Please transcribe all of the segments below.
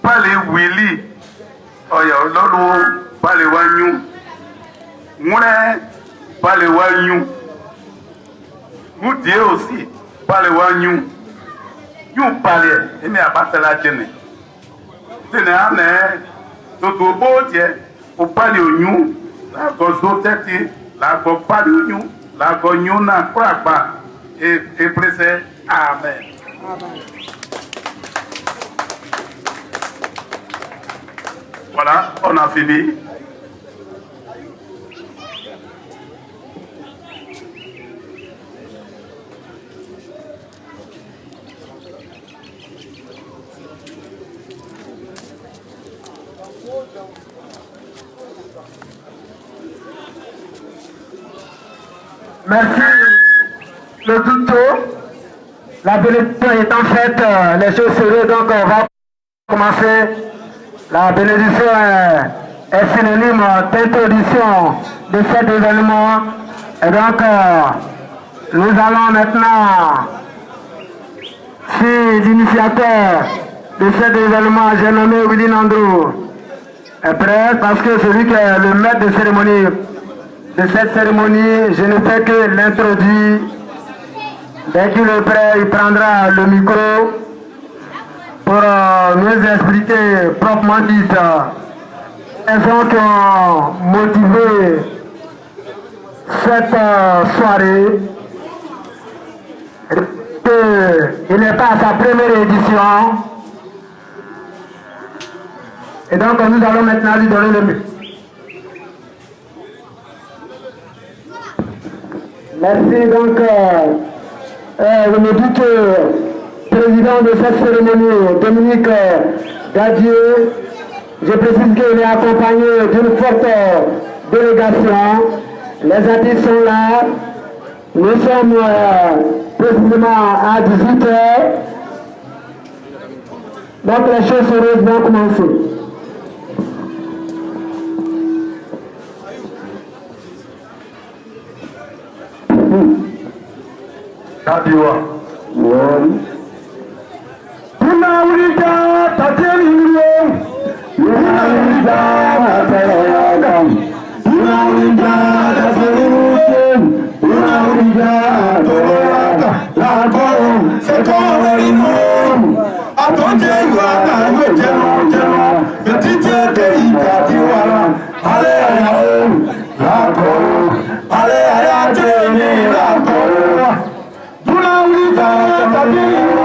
Pale Willy, oya lolo pale wanyu, mune pale wanyu, mudie aussi pale wanyu, you pale, ene abatela jene, jene ane, toto botie, o pale onyu, la gozo teti, la go pale onyu, la go nyuna kwakba, et presse, amen. Amen. Voilà, on a fini. Merci. Le tuto, la bénédiction étant faite, les choses sérieuses, donc on va commencer. La bénédiction est synonyme d'introduction de cet événement. Et donc, nous allons maintenant, si l'initiateur de cet événement, j'ai nommé Willy Nandrou, est prêt, parce que celui qui est le maître de cérémonie de cette cérémonie, je ne fais que l'introduire. Dès qu'il est prêt, il prendra le micro pour nous expliquer proprement dit les raisons qui ont motivé cette soirée. Il n'est pas à sa première édition. Et donc nous allons maintenant lui donner le micro. Merci donc, je me dis que président de cette cérémonie, Dominique Gadier, je précise qu'il est accompagné d'une forte délégation. Les artistes sont là. Nous sommes précisément à 18h. Donc les choses sérieuses vont commencer. Kadiwa. Tunawulika tateliwe. Tunawulika tateliwe. Tunawulika tateliwe. Tunawulika tateliwe. L'alcool, c'est comme un homme. Attendez, vous avez petit pays, Kadiwa. Allez, allez, l'alcool. Allez,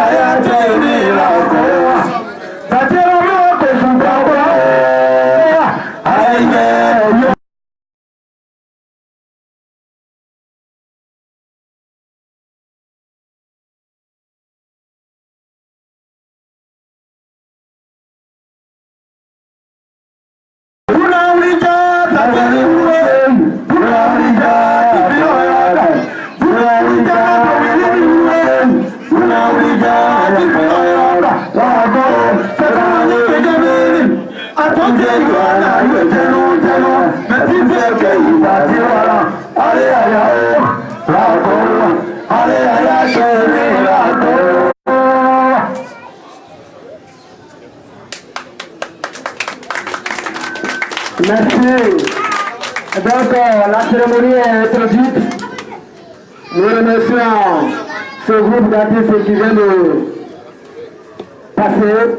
allez, tenez l'alcool. Merci. Donc, la cérémonie est introduite. Nous remercions ce groupe d'artistes qui vient de passer.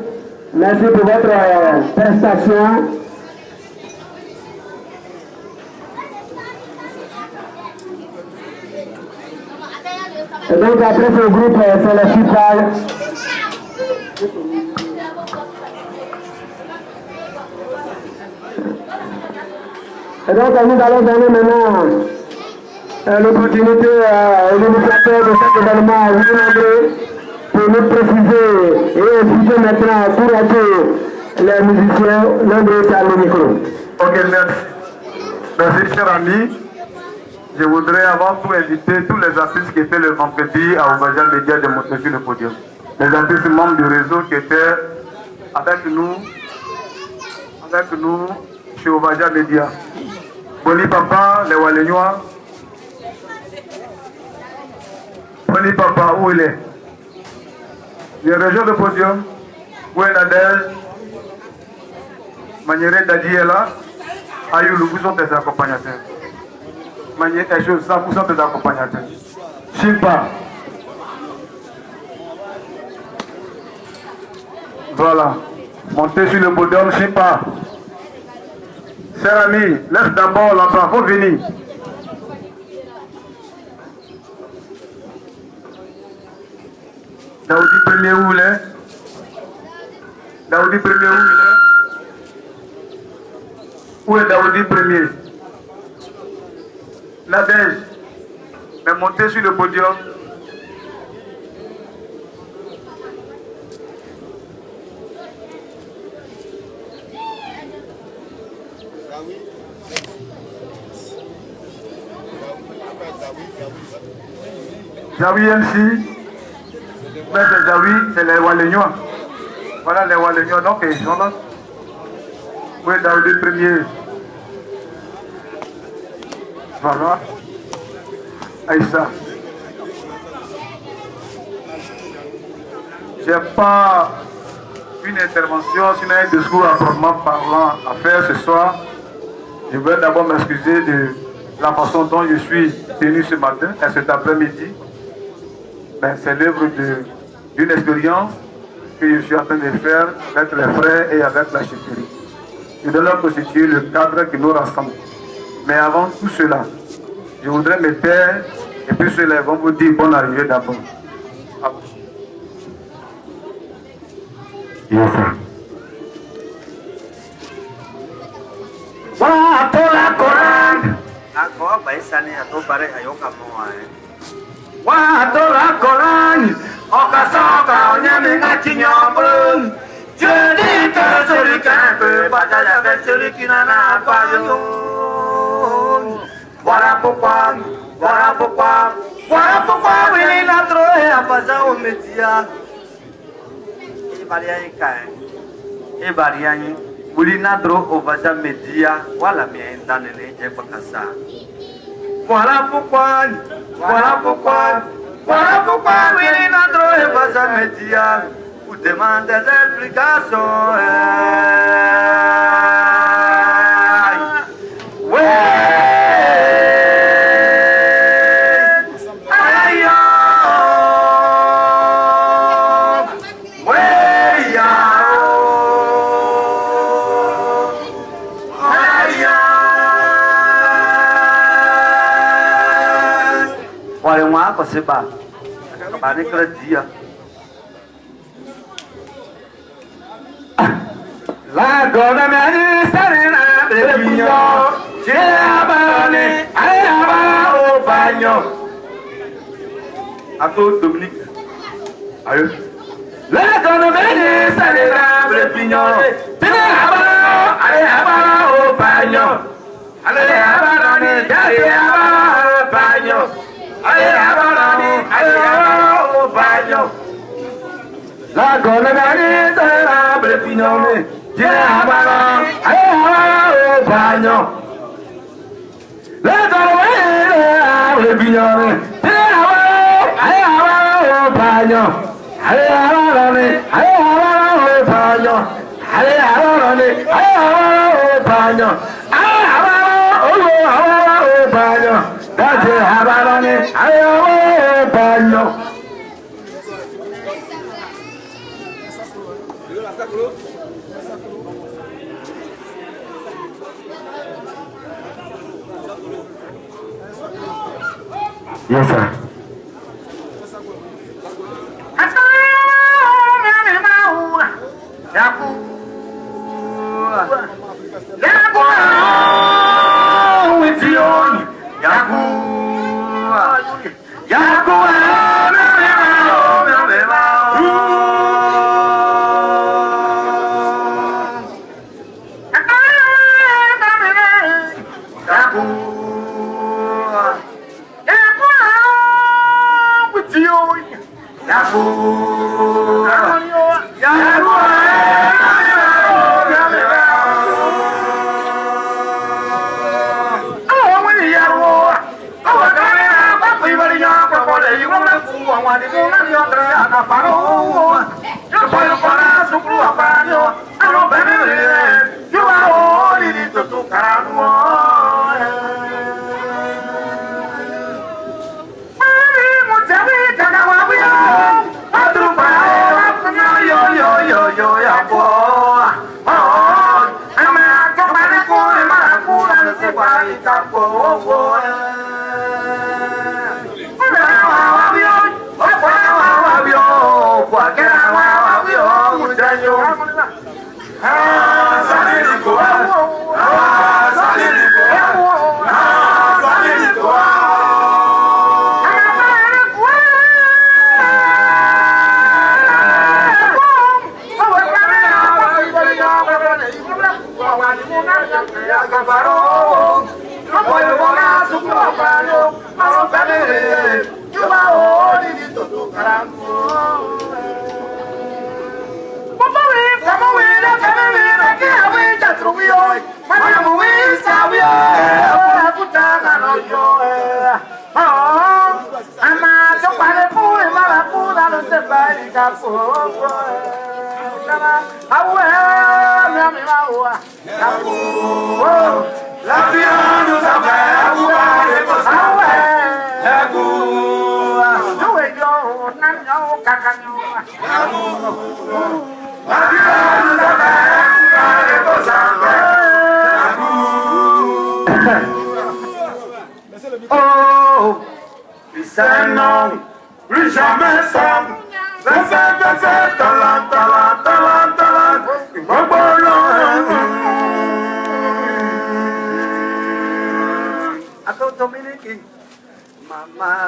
Merci pour votre prestation. Et donc, après ce groupe, c'est le Chipal. Et donc nous allons donner maintenant l'opportunité à l'initiateur de cet événement, Willy Nandrou, pour nous préciser et expliquer maintenant tour à tour les musiciens. Nandrou, tu as le micro. Ok, merci. Merci, cher ami. Je voudrais avant tout inviter tous les artistes qui étaient le vendredi à Ovaja Média de monter sur le podium. Les artistes membres du réseau qui étaient avec nous chez Ovaja Média. Boni Papa, les Walénois. Boni Papa, où il est? Il rejoint le podium. Où est Nadège? Manière Dadi est là. Ayoulou, vous sont tes accompagnateurs. Manière des choses, ça, vous sont tes accompagnateurs. Chimpa. Voilà. Montez sur le podium, Chimpa. Cher ami, laisse d'abord l'enfant, faut venir. Daoudi premier où il est? Daoudi premier où il est? Où est Daoudi premier? Nadège, mais montez sur le podium. Zawi MC, mais c'est Zawi, c'est les Walénois. Voilà les Walénois, donc ils sont là. Où est Daoudi premier? Voilà. Aïssa. J'ai pas une intervention, sinon un discours à proprement parlant à faire ce soir. Je veux d'abord m'excuser de la façon dont je suis tenu ce matin et cet après-midi. Ben, c'est l'œuvre d'une expérience que je suis en train de faire avec les frères et avec la chefferie. Je dois leur constituer le cadre qui nous rassemble. Mais avant tout cela, je voudrais me taire et puis ceux-là vont vous dire bonne arrivée d'abord. Yes, sir. Voilà, pour la Coran. Watola Coran, Okasoka, Onyamina Kinyambun. Je dis que celui qui a un peu bataille avec celui qui n'en a pas eu. Voilà pourquoi, oui, il a trouvé à Baza au média. E bariani mulina dro ovaja media wala mienda nene je bakasa. Voilà pourquoi mulina dro ovaja media vous demande des explications. C'est pas avec le dia. La gouvernante serena de Pignon, j'ai abandonné, allez là-bas au bagnon. À toi, Dominique. Aïe. La gouvernante serena de Pignon, j'ai abandonné, allez là-bas au bagnon. Allez abandonner, allez là-bas au bagnon. Allez abandonner, allez là-bas au bagnon. La gouvernante serena de Pignon. J'ai abandonné, allez au bagnon. Le dormir, le bignon. J'ai abandonné, allez au bagnon. Allez abandonné, allez au bagnon. Allez abandonné, allez au bagnon. Allez au bagnon. J'ai abandonné, allez au bagnon. Yes, sir. Mama,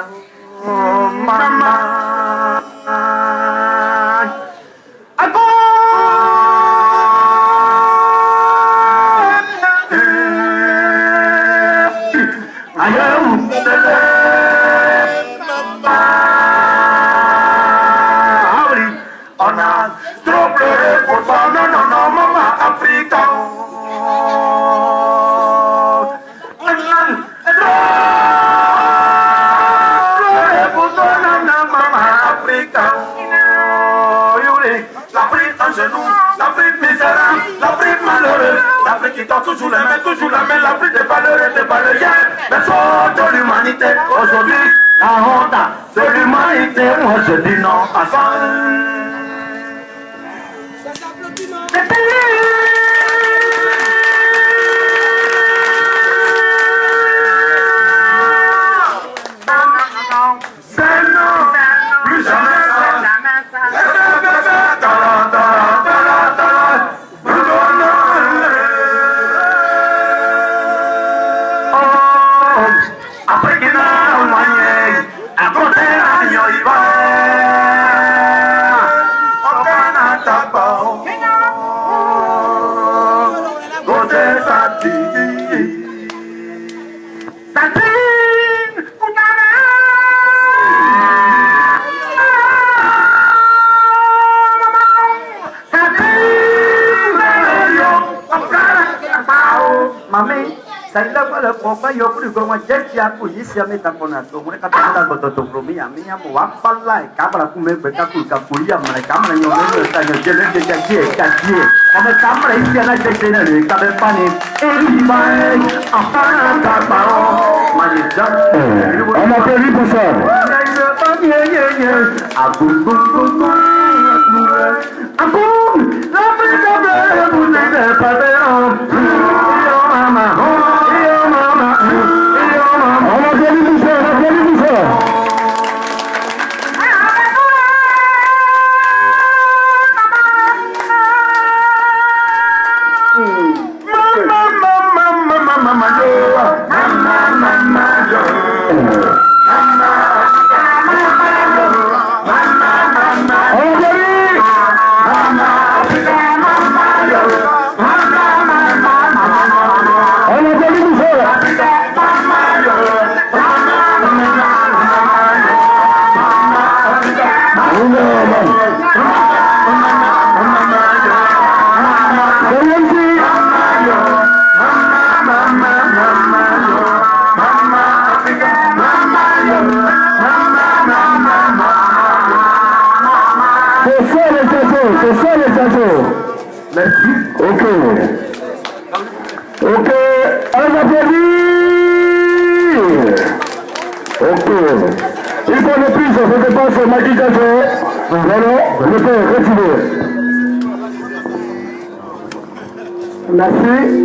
C'est ça les chansons. Merci. Ok. Ok. On applaudit. Ok. Il faut le plus, je dépense au maquillage. Voilà, je peux retirer. Merci.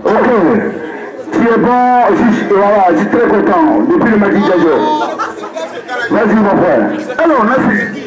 Ok, tu es bon, voilà, je suis très content depuis le matin. Vas-y mon frère. Alors, merci.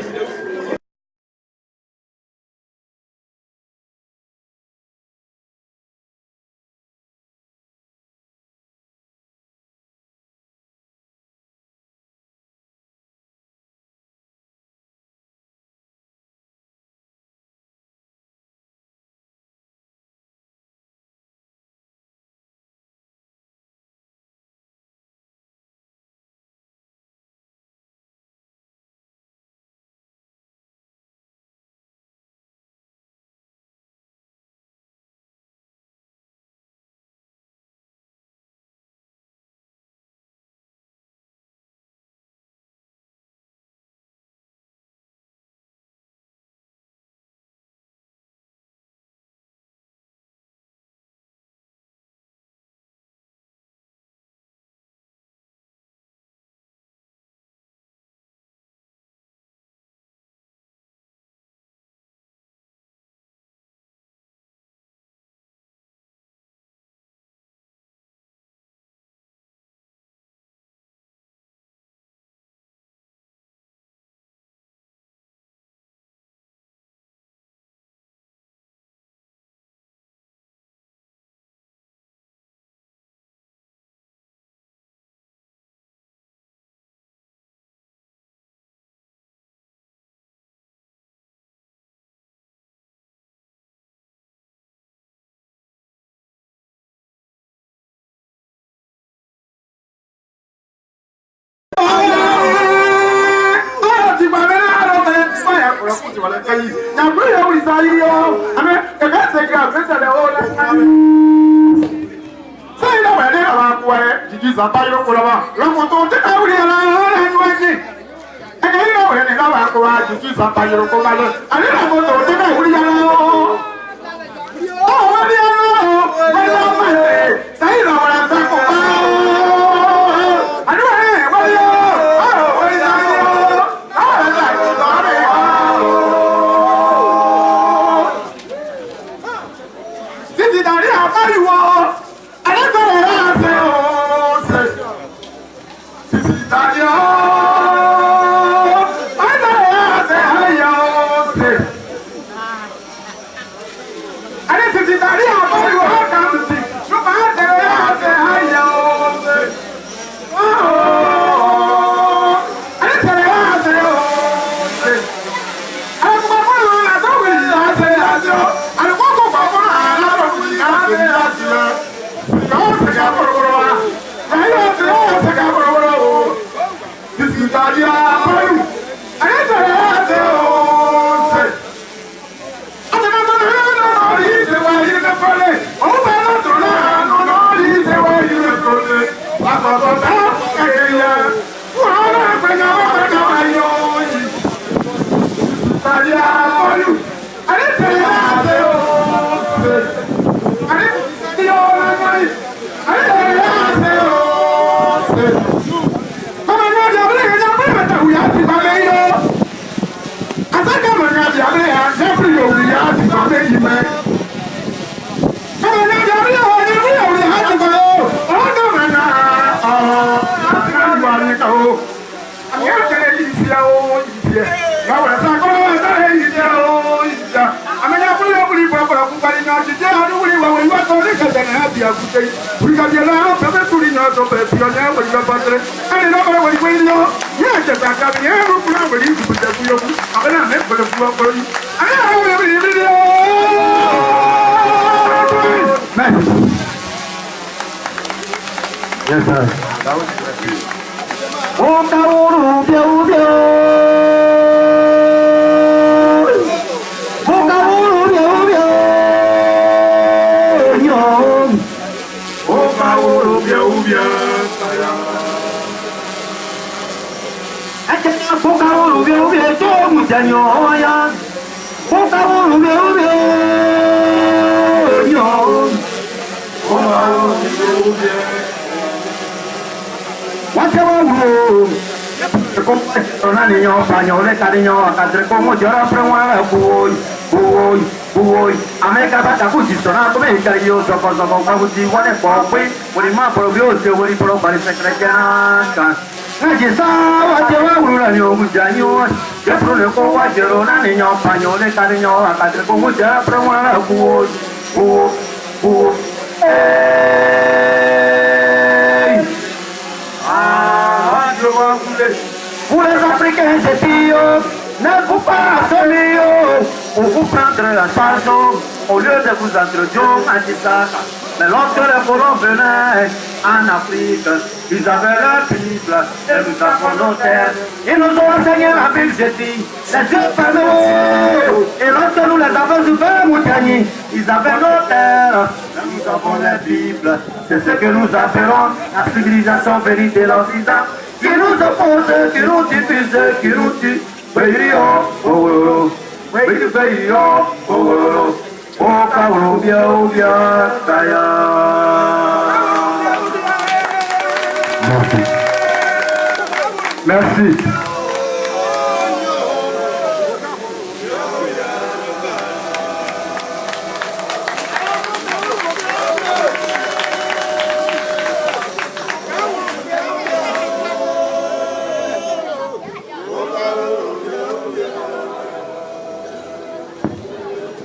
Yes, sir. Oh, Kaoru, Biao, Biao. Oh, Kaoru, Biao, Biao. Nyom. Oh, Kaoru, Biao, Biao. Acha, oh, Kaoru, Biao, Biao. Chom, Janyo, ya. Oh, Kaoru, Biao, Biao. Nyom. Oh, Kaoru, Biao, Biao. Whatever Ona niño, pañole, cariño, acá como llora, pero voy. América bata fuji sona, come il cariño, sono fuji, vuole poi, vuole ma proprio se vuole però fare secreta. Ci sa, whatever una niño, muchaño, ya prone con guajero, una niño, pañole, cariño, acá como llora, pero voy. Pour les Africains, c'est pire, ne vous pas assommir, pour vous prendre la chanson, au lieu de vous introduire à Gisaka. Mais lorsque les colons venaient en Afrique, ils avaient leur Bible et nous avons nos terres. Ils nous ont enseigné la Bible, j'ai dit, les yeux fermés. Et lorsque nous les avons ouverts, Moutani, ils avaient nos terres. Et nous avons la Bible, c'est ce que nous appelons la civilisation venue de l'Occident. Qui nous oppose, qui nous diffuse, qui nous tue. Merci.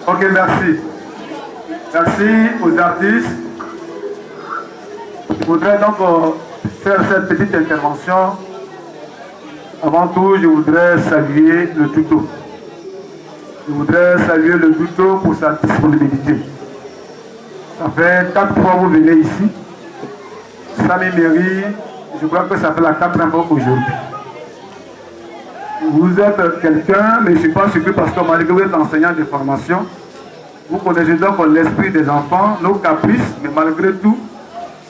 Ok, merci. Merci aux artistes. Je voudrais donc faire cette petite intervention. Avant tout, je voudrais saluer le tuto. Je voudrais saluer le tuto pour sa disponibilité. Ça fait 4 fois que vous venez ici. Samy Méry, je crois que ça fait la 4e fois aujourd'hui. Vous êtes quelqu'un, mais je ne suis pas surpris parce que malgré vous êtes enseignant de formation, vous connaissez donc l'esprit des enfants, nos caprices, mais malgré tout,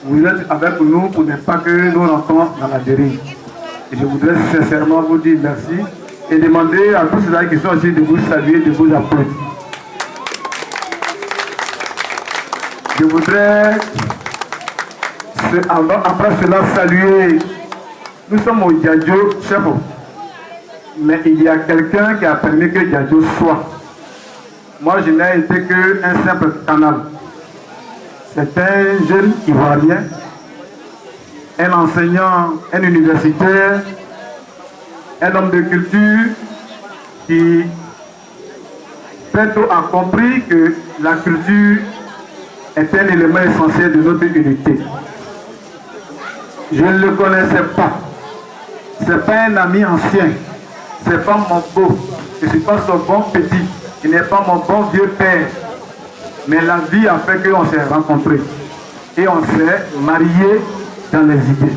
vous êtes avec nous pour ne pas que nous rentrons dans la dérive. Et je voudrais sincèrement vous dire merci et demander à tous ceux qui sont ici de vous saluer, de vous applaudir. Je voudrais, après cela, saluer, nous sommes au Diadio chef, mais il y a quelqu'un qui a permis que Diadio soit. Moi, je n'ai été qu'un simple canal. C'est un jeune Ivoirien, un enseignant, un universitaire, un homme de culture qui très tôt a compris que la culture est un élément essentiel de notre unité. Je ne le connaissais pas. Ce n'est pas un ami ancien. Ce n'est pas mon beau. Je ne suis pas son bon petit. Il n'est pas mon bon vieux père. Mais la vie a fait qu'on s'est rencontrés. Et on s'est mariés dans les idées.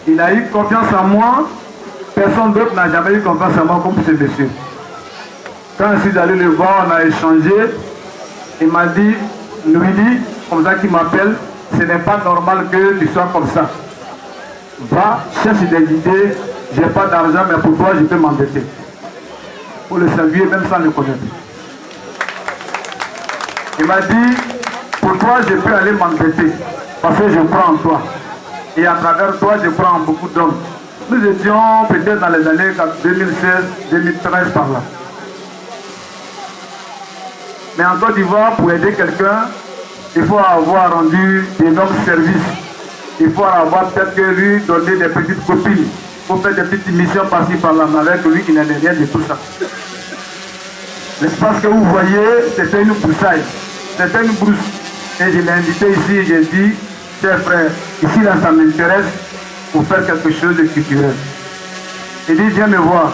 Il a eu confiance en moi. Personne d'autre n'a jamais eu confiance en moi comme ce monsieur. Quand je suis allé le voir, on a échangé. Il m'a dit, Nouili, comme ça qu'il m'appelle, ce n'est pas normal que tu sois comme ça. Va, cherche des idées. Je n'ai pas d'argent, mais pour toi, je peux m'endetter. Pour le saluer, même sans le connaître. Il m'a dit, pour toi, je peux aller m'endetter. Parce que je crois en toi. Et à travers toi, je crois en beaucoup d'hommes. Nous étions peut-être dans les années 2016-2013 par là. Mais en Côte d'Ivoire, pour aider quelqu'un, il faut avoir rendu d'énormes services. Il faut avoir peut-être lui donner des petites copines. Il faut faire des petites missions par-ci par-là. Mais avec lui, il n'en est rien de tout ça. L'espace que vous voyez, c'était une broussaille. C'était une brousse. Et je l'ai invité ici et j'ai dit, chers frères, ici là, ça m'intéresse pour faire quelque chose de culturel. Il dit, viens me voir.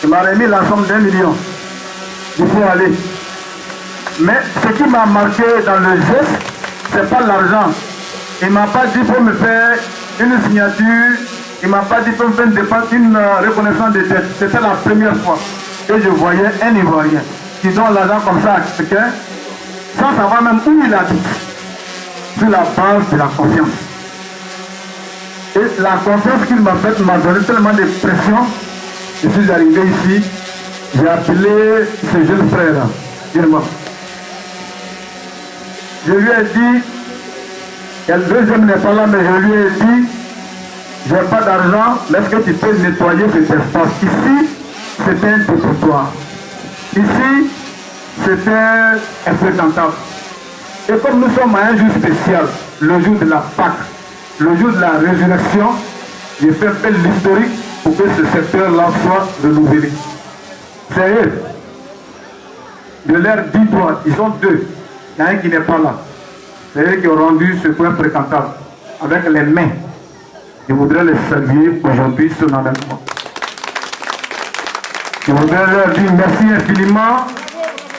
Il m'a remis la somme d'1 million. Il faut aller. Mais ce qui m'a marqué dans le geste, c'est pas l'argent. Il m'a pas dit pour me faire une signature. Il m'a pas dit pour me faire une reconnaissance de dette. C'était la première fois que je voyais un Ivoirien qui donne l'argent comme ça à quelqu'un, sans savoir même où il habite, sur la base de la confiance. Et la confiance qu'il m'a faite m'a donné tellement de pression. Je suis arrivé ici, j'ai appelé ce jeune frère-là, dis-moi. Je lui ai dit, et le deuxième n'est pas là, mais je lui ai dit, je n'ai pas d'argent, mais est-ce que tu peux nettoyer cet espace? Ici, c'était un dépotoir. Ici, c'était infréquentable. Et comme nous sommes à un jour spécial, le jour de la Pâque, le jour de la résurrection, j'ai fait l'historique pour que ce secteur-là soit renouvelé. C'est eux. De leurs 10 doigts, ils sont 2. Il y en a un qui n'est pas là. C'est eux qui ont rendu ce point fréquentable avec les mains. Je voudrais les saluer aujourd'hui solennellement. Je voudrais leur dire merci infiniment.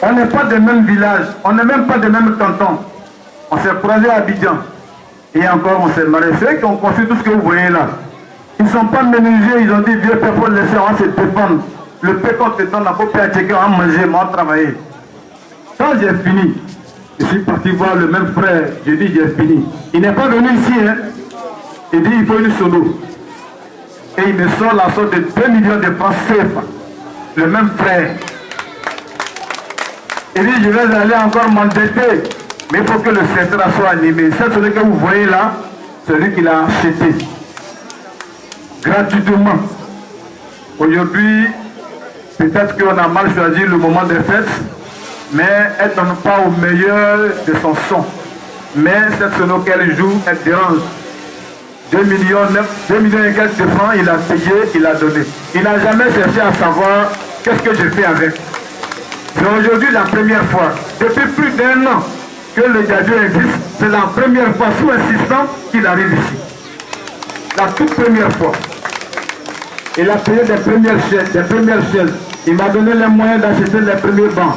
On n'est pas des mêmes villages, on n'est même pas des mêmes cantons. On s'est croisés à Abidjan. Et encore, on s'est mariés. Ceux qui ont construit tout ce que vous voyez là, ils ne sont pas menuisiers, ils ont dit vieux père, il faut laisser, on va se défendre. Le paix qu'on te donne, il faut pas checker, on va manger, on va travailler. Quand j'ai fini, je suis parti voir le même frère, j'ai dit j'ai fini. Il n'est pas venu ici, hein. Il dit il faut une solo. Et il me sort la sorte de 2 millions de francs CFA. Le même frère. Il dit je vais aller encore m'endetter. Mais il faut que le secteur soit animé. C'est celui que vous voyez là, celui qu'il a acheté. Gratuitement. Aujourd'hui, peut-être qu'on a mal choisi le moment des fêtes, mais elle ne donne pas au meilleur de son son. Mais cette sono qu'elle joue, elle dérange. 2 millions et quelques de francs, il a payé, il a donné. Il n'a jamais cherché à savoir qu'est-ce que je fais avec. C'est aujourd'hui la première fois, depuis plus d'1 an, que le Diadio existe. C'est la première fois, sous insistant, qu'il arrive ici. La toute première fois. Il a payé des premières chaises, Il m'a donné les moyens d'acheter les premiers bancs.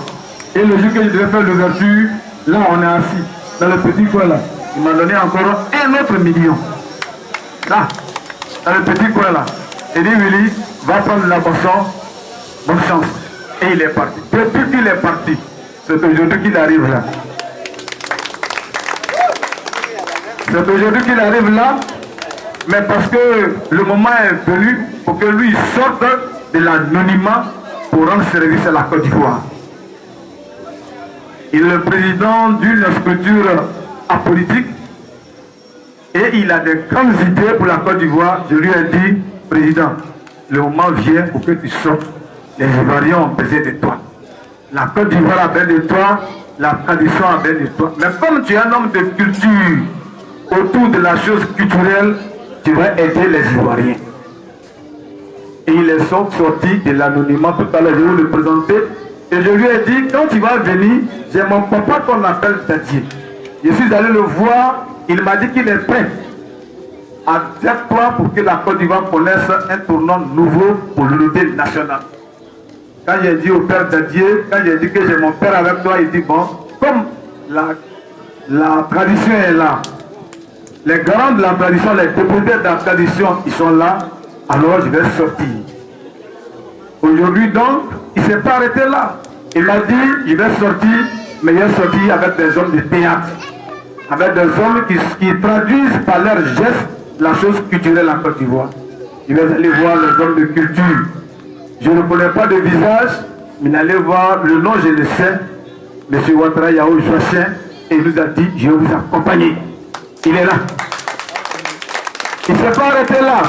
Et le jour que je devais faire l'ouverture, là on est assis, dans le petit coin là. Il m'a donné encore 1 autre million. Là, dans le petit coin là. Il dit Willy, va prendre la boisson, bonne chance. Et il est parti. Depuis qu'il est parti, c'est aujourd'hui qu'il arrive là. C'est aujourd'hui qu'il arrive là, mais parce que le moment est venu pour que lui sorte de l'anonymat pour rendre service à la Côte d'Ivoire. Il est le président d'une structure apolitique et il a des grandes idées pour la Côte d'Ivoire. Je lui ai dit, président, le moment vient pour que tu sortes. Les Ivoiriens ont besoin de toi. La Côte d'Ivoire a besoin de toi, la tradition a besoin de toi. Mais comme tu es un homme de culture, autour de la chose culturelle, tu vas aider les Ivoiriens. Et ils sont sortis de l'anonymat. Tout à l'heure, je vais vous le présenter. Et je lui ai dit, quand tu vas venir, j'ai mon papa qu'on appelle Dadier. Je suis allé le voir, il m'a dit qu'il est prêt à dire toi pour que la Côte d'Ivoire connaisse un tournant nouveau pour l'unité nationale. Quand j'ai dit au père Dadier, quand j'ai dit que j'ai mon père avec toi, il dit bon, comme la tradition est là, les garants de la tradition, les députés de la tradition, ils sont là, alors je vais sortir. Aujourd'hui donc, il ne s'est pas arrêté là. Il m'a dit, je vais sortir, mais il est sorti avec des hommes de théâtre, avec des hommes qui traduisent par leurs gestes la chose culturelle en Côte d'Ivoire. Je vais aller voir les hommes de culture. Je ne connais pas de visage, mais allez voir, le nom je le sais, M. Ouattara Yao Joachim, et il nous a dit, je vais vous accompagner. Il est là. Il ne s'est pas arrêté là.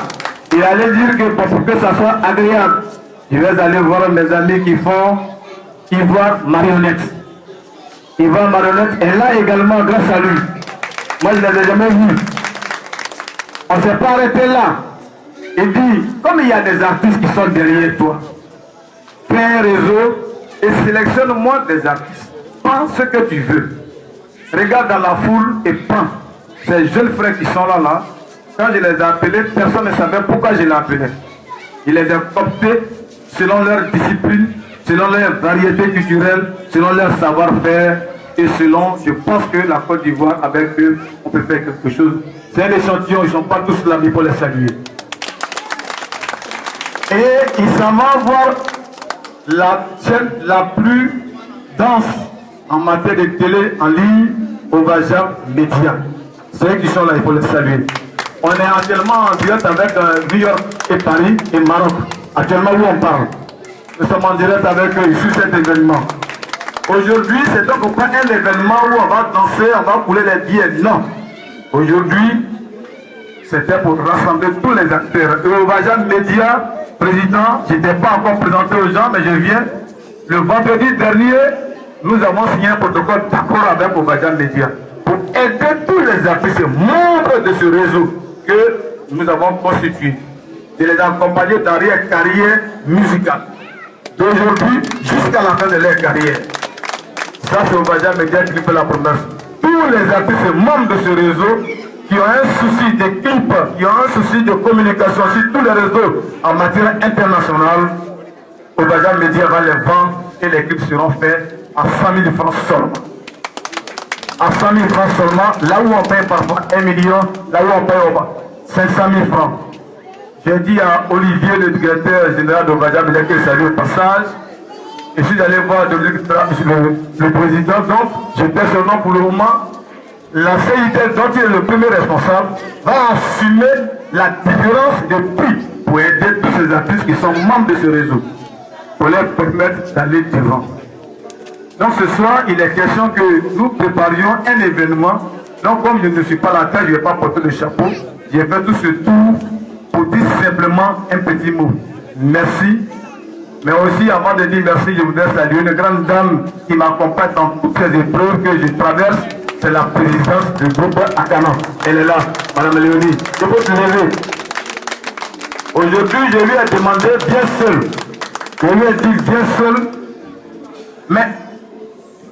Il allait dire que pour que ça soit agréable, je vais aller voir mes amis qui font Ivoire marionnette. Ivoire marionnette est là également grâce à lui. Moi je ne les ai jamais vus. On ne s'est pas arrêté là. Il dit, comme il y a des artistes qui sont derrière toi, fais un réseau et sélectionne-moi des artistes. Prends ce que tu veux. Regarde dans la foule et prends. ces jeunes frères qui sont là, quand je les ai appelés, personne ne savait pourquoi je les appelais. Je les ai optés selon leur discipline, selon leur variété culturelle, selon leur savoir-faire et selon, je pense que la Côte d'Ivoire, avec eux, on peut faire quelque chose. C'est un échantillon, ils ne sont pas tous là, mais il faut les saluer. Et ils s'en vont voir la chaîne la plus dense en matière de télé en ligne, Ovajam Média. Ceux qui sont là, il faut les saluer. On est actuellement en direct avec New York et Paris et Maroc. Actuellement où on parle. Nous sommes en direct avec eux sur cet événement. Aujourd'hui, c'est donc pas un événement où on va danser, on va couler les billets. Non. Aujourd'hui, c'était pour rassembler tous les acteurs. Ovajam Média, président, je n'étais pas encore présenté aux gens, mais je viens. Le vendredi dernier, nous avons signé un protocole d'accord avec Ovajam Média pour aider tous les artistes membres de ce réseau que nous avons constitué et les accompagner dans leur carrière musicale d'aujourd'hui jusqu'à la fin de leur carrière. Ça, c'est Ovajam Média qui fait la promesse. Tous les artistes membres de ce réseau qui ont un souci de clip, qui ont un souci de communication sur tous les réseaux en matière internationale, Ovajam Média va les vendre et les clips seront faits à 100 000 francs seulement. À 100 000 francs seulement, là où on paye parfois 1 million, là où on paye 500 000 francs. J'ai dit à Olivier, le directeur général d'Ovajam Média, que je salue au passage. Et je suis allé voir le président, donc j'étais seulement pour le moment. La CIDL, dont il est le premier responsable, va assumer la différence de prix pour aider tous ces artistes qui sont membres de ce réseau, pour leur permettre d'aller devant. Donc ce soir, il est question que nous préparions un événement. Donc comme je ne suis pas la tête, je ne vais pas porter le chapeau. J'ai fait tout ce tour pour dire simplement un petit mot. Merci. Mais aussi, avant de dire merci, je voudrais saluer une grande dame qui m'accompagne dans toutes ces épreuves que je traverse. C'est la présidence du groupe Akana. Elle est là, Madame Léonie. Je peux te lever. Aujourd'hui, je lui ai demandé bien seul. Je lui ai dit bien seul. Mais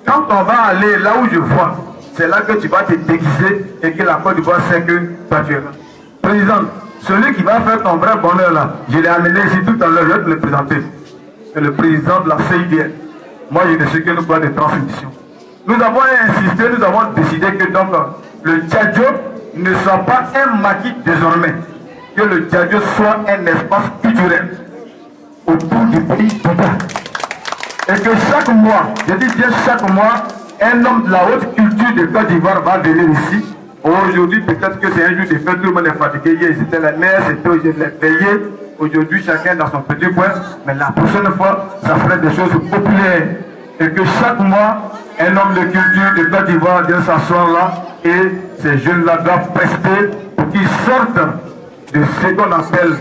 quand on va aller là où je vois, c'est là que tu vas te déguiser et que la Côte d'Ivoire sait que toi tu es là. Président, celui qui va faire ton vrai bonheur là, je l'ai amené ici tout à l'heure, je vais te le présenter. C'est le président de la CIDL. Moi, je ne suis que le plan de transmission. Nous avons insisté, nous avons décidé que donc le Djadjo ne soit pas un maquis désormais. Que le Djadjo soit un espace culturel autour du pays total. Et que chaque mois, je dis bien chaque mois, un homme de la haute culture de Côte d'Ivoire va venir ici. Aujourd'hui, peut-être que c'est un jour de fête, tout le monde est fatigué. Hier, c'était la messe, c'était aujourd'hui les veillées. Aujourd'hui, chacun dans son petit coin. Mais la prochaine fois, ça ferait des choses populaires. Et que chaque mois, un homme de culture de Côte d'Ivoire vient s'asseoir là. Et ces jeunes-là doivent prester pour qu'ils sortent de ce qu'on appelle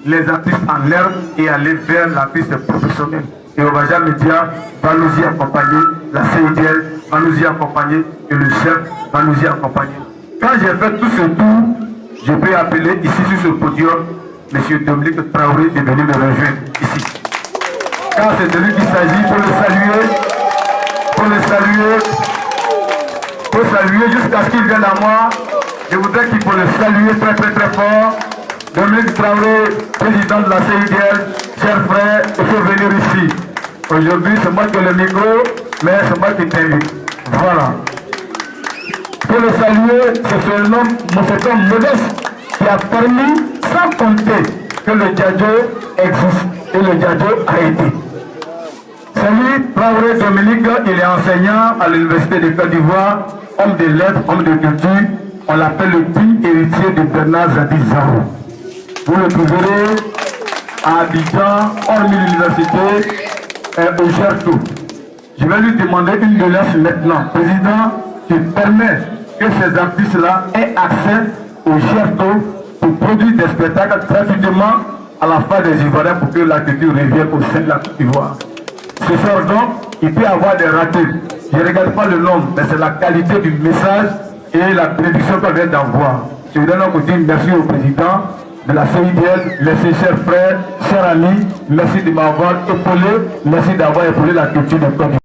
les artistes en herbe et aller vers l'artiste professionnel. Et Ovajam Média va nous y accompagner, la CIDL va nous y accompagner et le chef va nous y accompagner. Quand j'ai fait tout ce tour, je peux appeler ici sur ce podium M. Dominique Traoré de venir me rejoindre ici. Quand c'est de lui qu'il s'agit, pour le saluer jusqu'à ce qu'il vienne à moi. Je voudrais qu'il faut le saluer très très très fort. Dominique Traoré, président de la CIDL, chers frères, il faut venir ici. Aujourd'hui, c'est moi qui ai le micro, mais c'est moi qui t'invite. Voilà. Il faut le saluer, c'est cet homme modeste qui a permis, sans compter, que le Djadjo existe et le Djadjo a été. C'est lui, Traoré Dominique, il est enseignant à l'Université de Côte d'Ivoire, homme de lettres, homme de culture. On l'appelle le digne héritier de Bernard Zadig Zarou. Vous le trouverez à Abidjan, hormis l'université, au Gerto. Je vais lui demander une doléance maintenant. Président, tu permets que ces artistes-là aient accès au Gerto pour produire des spectacles gratuitement à la fin des Ivoiriens pour que la culture revienne au sein de la Côte d'Ivoire. Ce soir donc, il peut y avoir des ratés. Je ne regarde pas le nombre, mais c'est la qualité du message et la prédiction qu'on vient d'avoir. Je voudrais donc dire merci au président de la CIDL, mes chers frères, chers amis, merci de m'avoir épaulé, merci d'avoir épaulé la culture de Côte d'Ivoire.